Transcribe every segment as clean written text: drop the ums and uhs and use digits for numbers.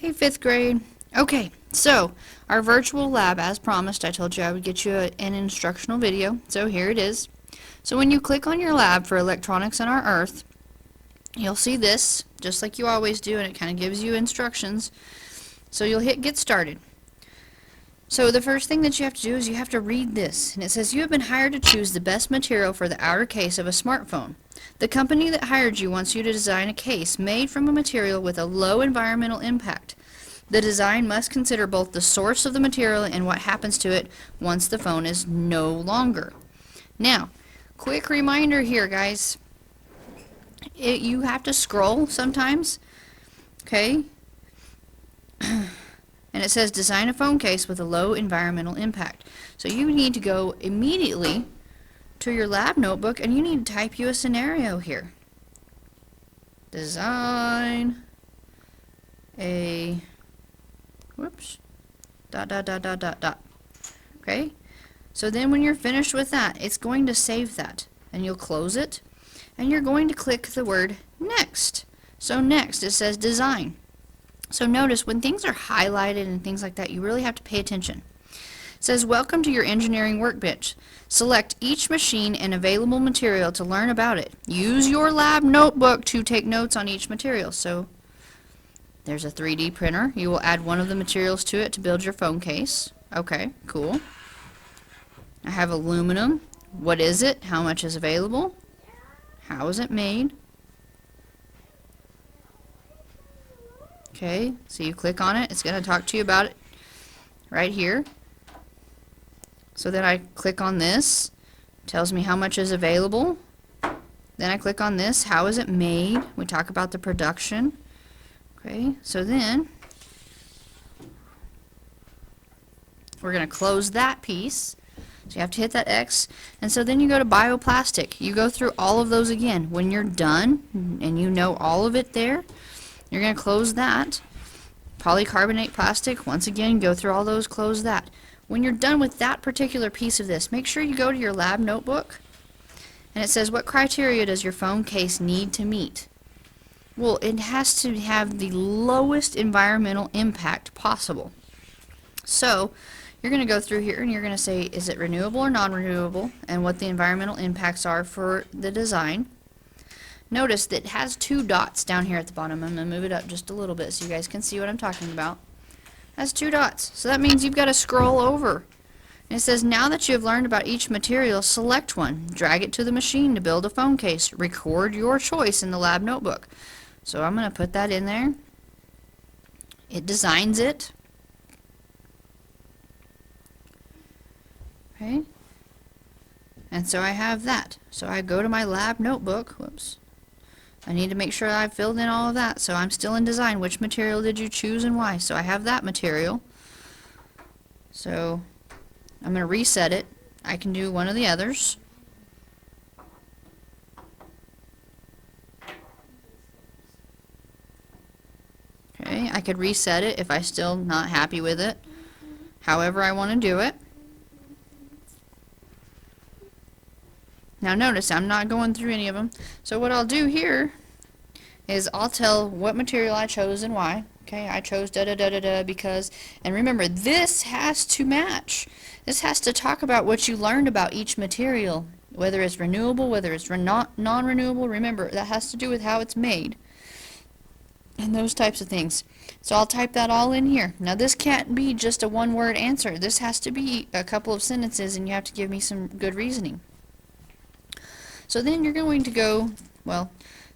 Hey, fifth grade. Okay, so our virtual lab, as promised, I told you I would get you an instructional video. So here it is. So when you click on your lab for electronics on our Earth, you'll see this, just like you always do, and it kind of gives you instructions. So you'll hit get started. So the first thing that you have to do is you have to read this, and it says you have been hired to choose the best material for the outer case of a smartphone. The company that hired you wants you to design a case made from a material with a low environmental impact. The design must consider both the source of the material and what happens to it once the phone is no longer. Now, quick reminder here, guys. You have to scroll sometimes, okay? And it says design a phone case with a low environmental impact. So you need to go immediately to your lab notebook and you need to type you a scenario here. Design a dot. Okay? So then when you're finished with that, it's going to save that. And you'll close it. And you're going to click the word next. So next, it says design. So notice when things are highlighted and things like that, you really have to pay attention. It says welcome to your engineering workbench. Select each machine and available material to learn about it. Use your lab notebook to take notes on each material. So there's a 3D printer. You will add one of the materials to it to build your phone case. Okay, cool. I have aluminum. What is it? How much is available? How is it made? Okay, so you click on it. It's going to talk to you about it right here. So then I click on this. It tells me how much is available. Then I click on this. How is it made? We talk about the production. Okay, so then we're going to close that piece. So you have to hit that X. And so then you go to bioplastic. You go through all of those again. When you're done and you know all of it there, you're going to close that. Polycarbonate plastic, once again, go through all those, close that. When you're done with that particular piece of this, make sure you go to your lab notebook. And it says, what criteria does your phone case need to meet? Well, it has to have the lowest environmental impact possible. So, you're going to go through here and you're going to say, is it renewable or non-renewable, and what the environmental impacts are for the design. Notice that it has 2 dots down here at the bottom. I'm going to move it up just a little bit so you guys can see what I'm talking about. It has 2 dots. So that means you've got to scroll over. And it says, now that you have learned about each material, select one. Drag it to the machine to build a phone case. Record your choice in the lab notebook. So I'm going to put that in there. It designs it. Okay. And so I have that. So I go to my lab notebook. Whoops. I need to make sure I've filled in all of that. So I'm still in design. Which material did you choose and why? So I have that material. So I'm going to reset it. I can do one of the others. Okay, I could reset it if I'm still not happy with it. However I want to do it. Now notice I'm not going through any of them. So what I'll do here is I'll tell what material I chose and why. Okay, I chose da-da-da-da-da because, and remember, this has to match. This has to talk about what you learned about each material, whether it's renewable, whether it's non-renewable. Remember, that has to do with how it's made and those types of things. So I'll type that all in here. Now this can't be just a one-word answer. This has to be a couple of sentences and you have to give me some good reasoning. So then you're going to go, well,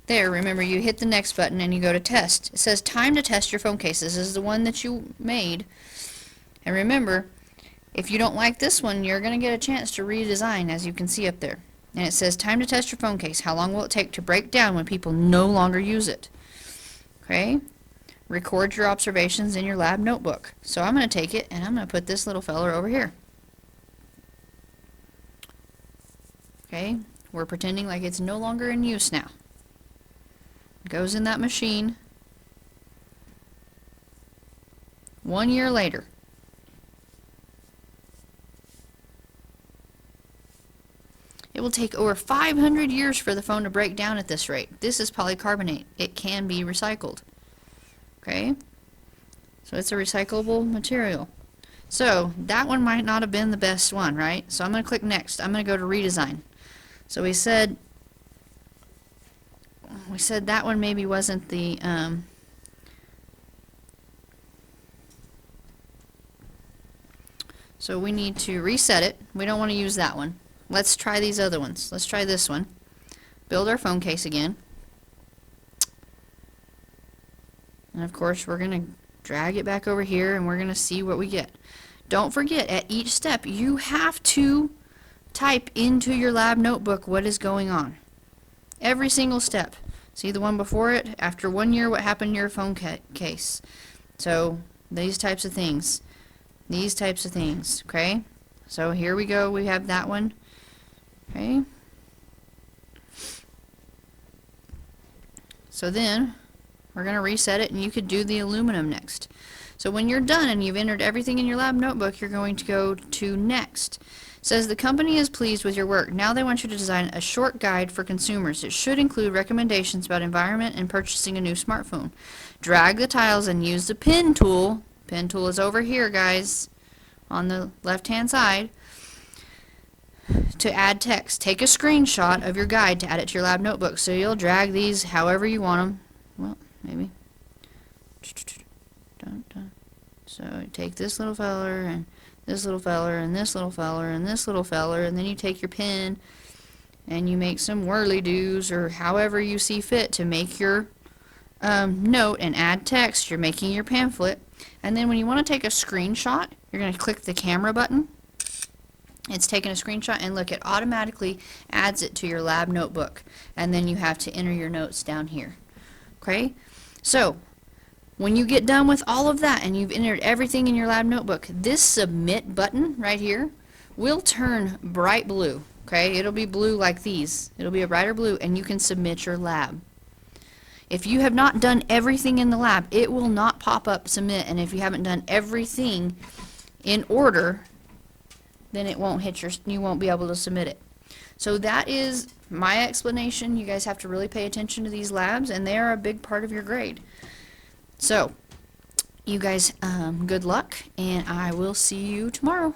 there, remember you hit the next button and you go to test. It says time to test your phone case. This is the one that you made. And remember, if you don't like this one, you're going to get a chance to redesign, as you can see up there. And it says time to test your phone case. How long will it take to break down when people no longer use it? Okay? Record your observations in your lab notebook. So I'm going to take it and I'm going to put this little feller over here. Okay? We're pretending like it's no longer in use now. It goes in that machine. 1 year later. It will take over 500 years for the phone to break down at this rate. This is polycarbonate. It can be recycled. Okay? So it's a recyclable material. So that one might not have been the best one, right? So I'm going to click next. I'm going to go to redesign. So we said that one maybe wasn't the so we need to reset it. We don't want to use that one. Let's try these other ones. Let's try this one. Build our phone case again. And of course we're going to drag it back over here and we're going to see what we get. Don't forget, at each step you have to type into your lab notebook what is going on. Every single step. See the one before it? After 1 year, what happened to your phone case? So these types of things. These types of things. Okay? So here we go. We have that one. Okay? So then we're going to reset it, and you could do the aluminum next. So when you're done and you've entered everything in your lab notebook, you're going to go to next. It says the company is pleased with your work. Now they want you to design a short guide for consumers. It should include recommendations about environment and purchasing a new smartphone. Drag the tiles and use the pen tool. Pen tool is over here, guys, on the left-hand side, to add text. Take a screenshot of your guide to add it to your lab notebook. So you'll drag these however you want them. Well, maybe. So take this little feller and this little feller and this little feller and this little feller, and then you take your pen and you make some whirly-doos or however you see fit to make your note and add text. You're making your pamphlet, and then when you want to take a screenshot, you're going to click the camera button. It's taking a screenshot, and look, it automatically adds it to your lab notebook, and then you have to enter your notes down here. Okay, so when you get done with all of that and you've entered everything in your lab notebook, this submit button right here will turn bright blue. Okay, it'll be blue like these. It'll be a brighter blue, and you can submit your lab. If you have not done everything in the lab, it will not pop up submit, and if you haven't done everything in order, then it won't hit you won't be able to submit it. So that is my explanation. You guys have to really pay attention to these labs, and they are a big part of your grade. So, you guys, good luck, and I will see you tomorrow.